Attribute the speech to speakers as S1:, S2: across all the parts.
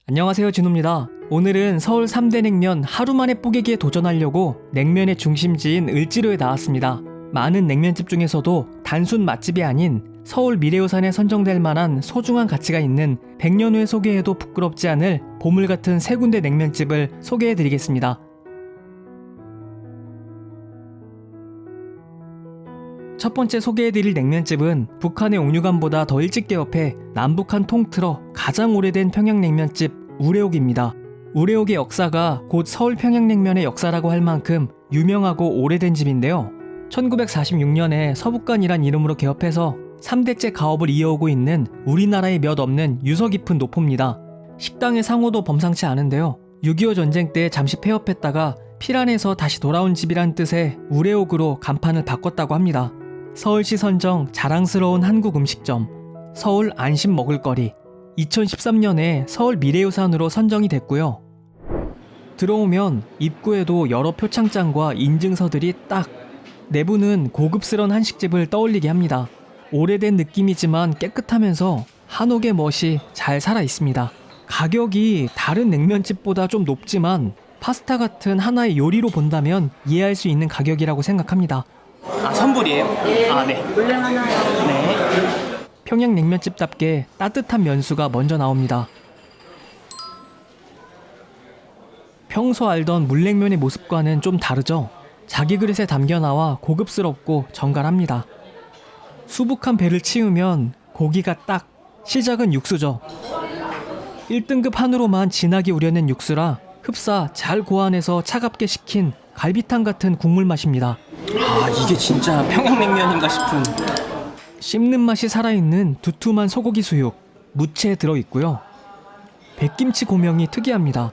S1: 안녕하세요, 진우입니다. 오늘은 서울 3대 냉면 하루 만에 뽀개기에 도전하려고 냉면의 중심지인 을지로에 나왔습니다. 많은 냉면집 중에서도 단순 맛집이 아닌 서울 미래유산에 선정될 만한 소중한 가치가 있는 100년 후에 소개해도 부끄럽지 않을 보물 같은 세 군데 냉면집을 소개해드리겠습니다. 첫 번째 소개해드릴 냉면집은 북한의 옥류관보다 더 일찍 개업해 남북한 통틀어 가장 오래된 평양냉면집 우레옥입니다. 우레옥의 역사가 곧 서울 평양냉면의 역사라고 할 만큼 유명하고 오래된 집인데요. 1946년에 서북관이란 이름으로 개업해서 3대째 가업을 이어오고 있는 우리나라에 몇 없는 유서 깊은 노포입니다. 식당의 상호도 범상치 않은데요. 6.25 전쟁 때 잠시 폐업했다가 피란에서 다시 돌아온 집이란 뜻의 우레옥으로 간판을 바꿨다고 합니다. 서울시 선정 자랑스러운 한국 음식점, 서울 안심 먹을거리, 2013년에 서울 미래유산으로 선정이 됐고요. 들어오면 입구에도 여러 표창장과 인증서들이 딱, 내부는 고급스러운 한식집을 떠올리게 합니다. 오래된 느낌이지만 깨끗하면서 한옥의 멋이 잘 살아있습니다. 가격이 다른 냉면집보다 좀 높지만 파스타 같은 하나의 요리로 본다면 이해할 수 있는 가격이라고 생각합니다. 아, 선불이에요?
S2: 네.
S1: 아, 네.
S2: 물냉 하나요.
S1: 네. 평양냉면집답게 따뜻한 면수가 먼저 나옵니다. 평소 알던 물냉면의 모습과는 좀 다르죠? 자기 그릇에 담겨 나와 고급스럽고 정갈합니다. 수북한 배를 치우면 고기가 딱, 시작은 육수죠. 1등급 한우로만 진하게 우려낸 육수라 흡사 잘 고안해서 차갑게 식힌 갈비탕 같은 국물 맛입니다.
S3: 아, 이게 진짜 평양냉면인가 싶은.
S1: 씹는 맛이 살아있는 두툼한 소고기 수육, 무채에 들어있고요. 백김치 고명이 특이합니다.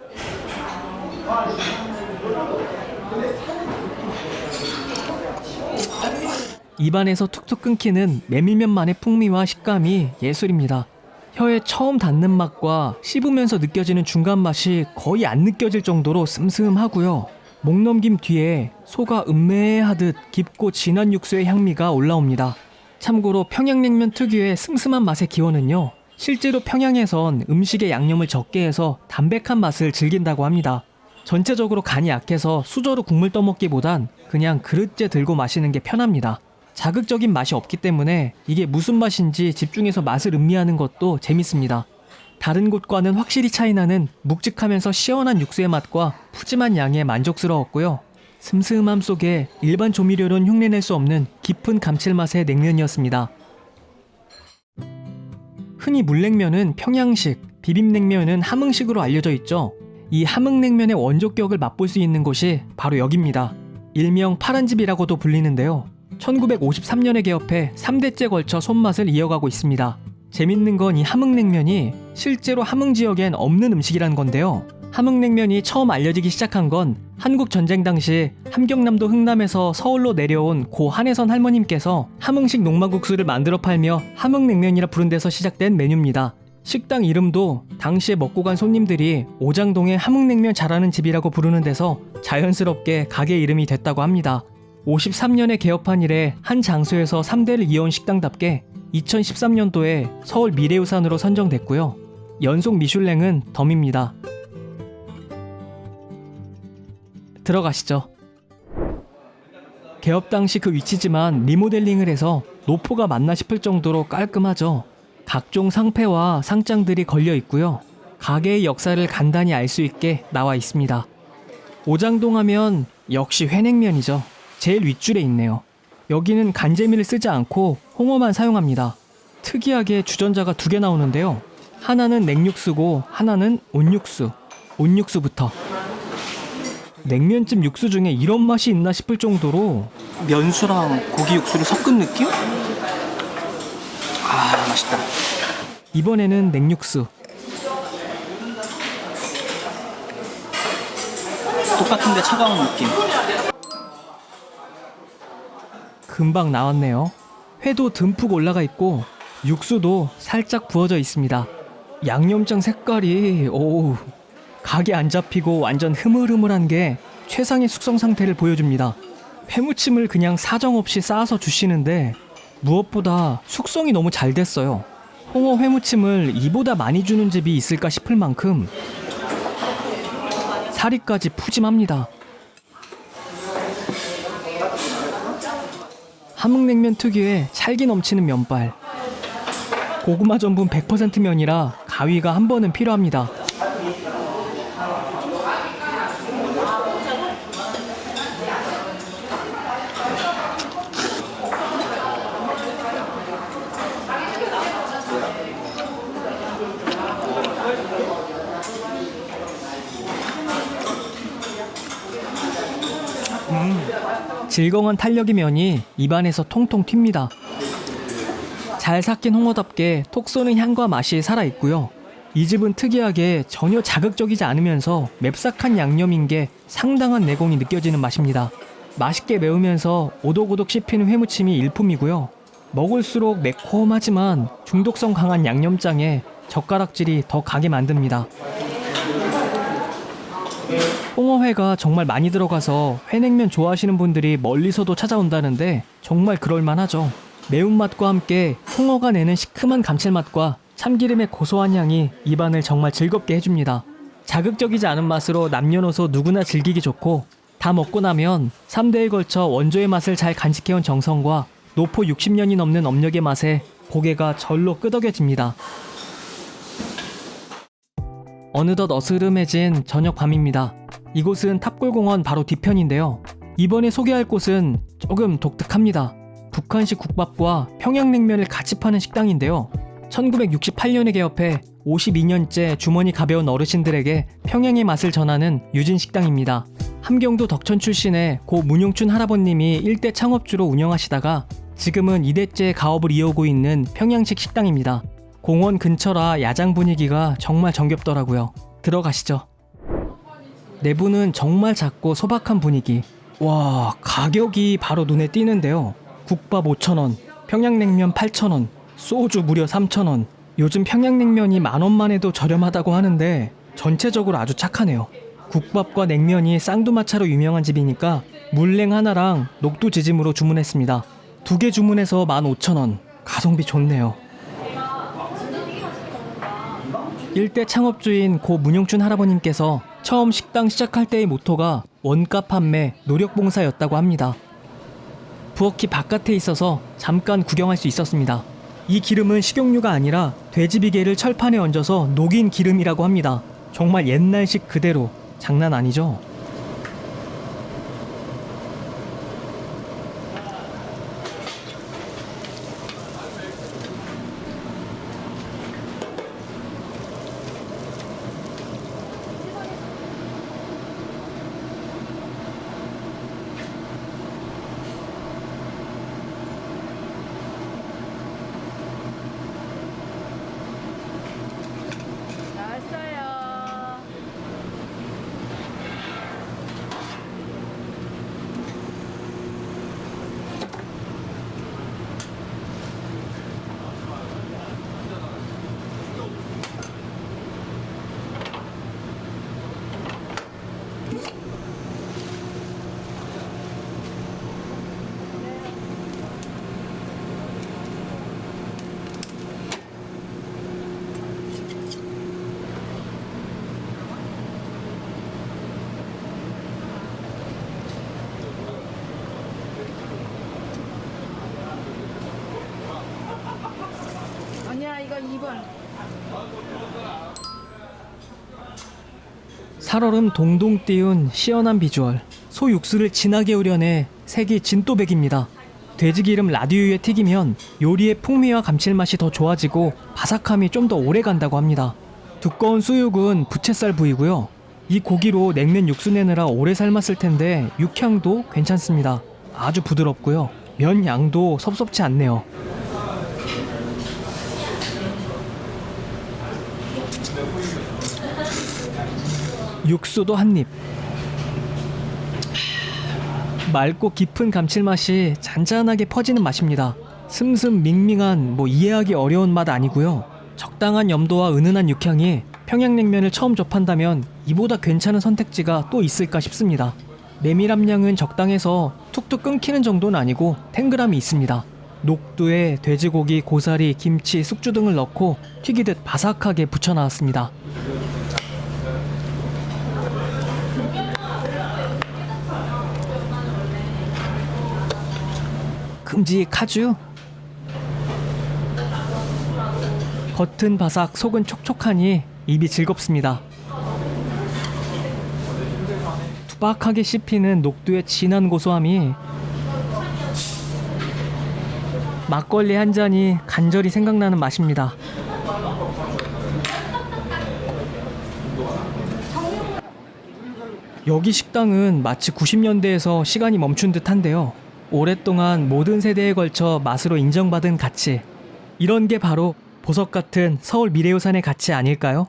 S1: 입안에서 툭툭 끊기는 메밀면만의 풍미와 식감이 예술입니다. 혀에 처음 닿는 맛과 씹으면서 느껴지는 중간 맛이 거의 안 느껴질 정도로 슴슴하고요. 목 넘김 뒤에 소가 음매하듯 깊고 진한 육수의 향미가 올라옵니다. 참고로 평양냉면 특유의 슴슴한 맛의 기원은요, 실제로 평양에선 음식에 양념을 적게 해서 담백한 맛을 즐긴다고 합니다. 전체적으로 간이 약해서 수저로 국물 떠먹기보단 그냥 그릇째 들고 마시는 게 편합니다. 자극적인 맛이 없기 때문에 이게 무슨 맛인지 집중해서 맛을 음미하는 것도 재밌습니다. 다른 곳과는 확실히 차이나는 묵직하면서 시원한 육수의 맛과 푸짐한 양에 만족스러웠고요. 슴슴함 속에 일반 조미료로는 흉내낼 수 없는 깊은 감칠맛의 냉면이었습니다. 흔히 물냉면은 평양식, 비빔냉면은 함흥식으로 알려져 있죠. 이 함흥냉면의 원조격을 맛볼 수 있는 곳이 바로 여기입니다. 일명 파란집이라고도 불리는데요. 1953년에 개업해 3대째 걸쳐 손맛을 이어가고 있습니다. 재밌는 건 이 함흥냉면이 실제로 함흥지역엔 없는 음식이란 건데요. 함흥냉면이 처음 알려지기 시작한 건 한국 전쟁 당시 함경남도 흥남에서 서울로 내려온 고 한혜선 할머님께서 함흥식 녹말국수를 만들어 팔며 함흥냉면이라 부른 데서 시작된 메뉴입니다. 식당 이름도 당시에 먹고 간 손님들이 오장동에 함흥냉면 잘하는 집이라고 부르는 데서 자연스럽게 가게 이름이 됐다고 합니다. 53년에 개업한 이래 한 장소에서 3대를 이어온 식당답게 2013년도에 서울 미래유산으로 선정됐고요. 연속 미슐랭은 덤입니다. 들어가시죠. 개업 당시 그 위치지만 리모델링을 해서 노포가 맞나 싶을 정도로 깔끔하죠. 각종 상패와 상장들이 걸려 있고요. 가게의 역사를 간단히 알 수 있게 나와 있습니다. 오장동 하면 역시 회냉면이죠. 제일 윗줄에 있네요. 여기는 간재미를 쓰지 않고 홍어만 사용합니다. 특이하게 주전자가 2개 나오는데요. 하나는 냉육수고 하나는 온육수. 온육수부터. 냉면집 육수 중에 이런 맛이 있나 싶을 정도로
S3: 면수랑 고기 육수를 섞은 느낌? 아, 맛있다.
S1: 이번에는 냉육수.
S3: 똑같은데 차가운 느낌.
S1: 금방 나왔네요. 회도 듬뿍 올라가 있고 육수도 살짝 부어져 있습니다. 양념장 색깔이 오우, 각이 안 잡히고 완전 흐물흐물한 게 최상의 숙성 상태를 보여줍니다. 회무침을 그냥 사정없이 쌓아서 주시는데 무엇보다 숙성이 너무 잘 됐어요. 홍어 회무침을 이보다 많이 주는 집이 있을까 싶을 만큼 사리까지 푸짐합니다. 함흥냉면 특유의 찰기 넘치는 면발. 고구마 전분 100% 면이라 가위가 한 번은 필요합니다. 질거한 탄력의 면이 입안에서 통통 튑니다. 잘 삭힌 홍어답게 톡 쏘는 향과 맛이 살아있고요. 이 집은 특이하게 전혀 자극적이지 않으면서 맵싹한 양념인 게 상당한 내공이 느껴지는 맛입니다. 맛있게 매우면서 오독오독 씹히는 회무침이 일품이고요. 먹을수록 매콤하지만 중독성 강한 양념장에 젓가락질이 더 가게 만듭니다. 홍어회가 정말 많이 들어가서 회냉면 좋아하시는 분들이 멀리서도 찾아온다는데 정말 그럴만하죠. 매운맛과 함께 홍어가 내는 시큼한 감칠맛과 참기름의 고소한 향이 입안을 정말 즐겁게 해줍니다. 자극적이지 않은 맛으로 남녀노소 누구나 즐기기 좋고, 다 먹고 나면 3대에 걸쳐 원조의 맛을 잘 간직해온 정성과 노포 60년이 넘는 업력의 맛에 고개가 절로 끄덕여집니다. 어느덧 어스름해진 저녁 밤입니다. 이곳은 탑골공원 바로 뒤편인데요. 이번에 소개할 곳은 조금 독특합니다. 북한식 국밥과 평양냉면을 같이 파는 식당인데요. 1968년에 개업해 52년째 주머니 가벼운 어르신들에게 평양의 맛을 전하는 유진식당입니다. 함경도 덕천 출신의 고 문용춘 할아버님이 일대 창업주로 운영하시다가 지금은 2대째 가업을 이어오고 있는 평양식 식당입니다. 공원 근처라 야장 분위기가 정말 정겹더라고요. 들어가시죠. 내부는 정말 작고 소박한 분위기. 와, 가격이 바로 눈에 띄는데요. 국밥 5,000원, 평양냉면 8,000원, 소주 무려 3,000원. 요즘 평양냉면이 10,000원만 해도 저렴하다고 하는데 전체적으로 아주 착하네요. 국밥과 냉면이 쌍두마차로 유명한 집이니까 물냉 하나랑 녹두지짐으로 주문했습니다. 2개 주문해서 15,000원. 가성비 좋네요. 일대 창업주인 고 문용춘 할아버님께서 처음 식당 시작할 때의 모토가 원가 판매, 노력봉사였다고 합니다. 부엌이 바깥에 있어서 잠깐 구경할 수 있었습니다. 이 기름은 식용유가 아니라 돼지비계를 철판에 얹어서 녹인 기름이라고 합니다. 정말 옛날식 그대로. 장난 아니죠?
S2: 나왔어요. 언니야 이거 2번.
S1: 살얼음 동동 띄운 시원한 비주얼. 소 육수를 진하게 우려내 색이 진또백입니다. 돼지기름 라디오에 튀기면 요리의 풍미와 감칠맛이 더 좋아지고 바삭함이 좀 더 오래 간다고 합니다. 두꺼운 수육은 부채살 부위고요. 이 고기로 냉면 육수 내느라 오래 삶았을 텐데 육향도 괜찮습니다. 아주 부드럽고요. 면 양도 섭섭치 않네요. 육수도 한입. 맑고 깊은 감칠맛이 잔잔하게 퍼지는 맛입니다. 슴슴 밍밍한 이해하기 어려운 맛 아니고요. 적당한 염도와 은은한 육향이 평양냉면을 처음 접한다면 이보다 괜찮은 선택지가 또 있을까 싶습니다. 메밀 함량은 적당해서 툭툭 끊기는 정도는 아니고 탱글함이 있습니다. 녹두에 돼지고기, 고사리, 김치, 숙주 등을 넣고 튀기듯 바삭하게 부쳐나왔습니다. 큼직하죠? 겉은 바삭, 속은 촉촉하니 입이 즐겁습니다. 투박하게 씹히는 녹두의 진한 고소함이 막걸리 한 잔이 간절히 생각나는 맛입니다. 여기 식당은 마치 90년대에서 시간이 멈춘 듯한데요. 오랫동안 모든 세대에 걸쳐 맛으로 인정받은 가치. 이런 게 바로 보석 같은 서울 미래유산의 가치 아닐까요?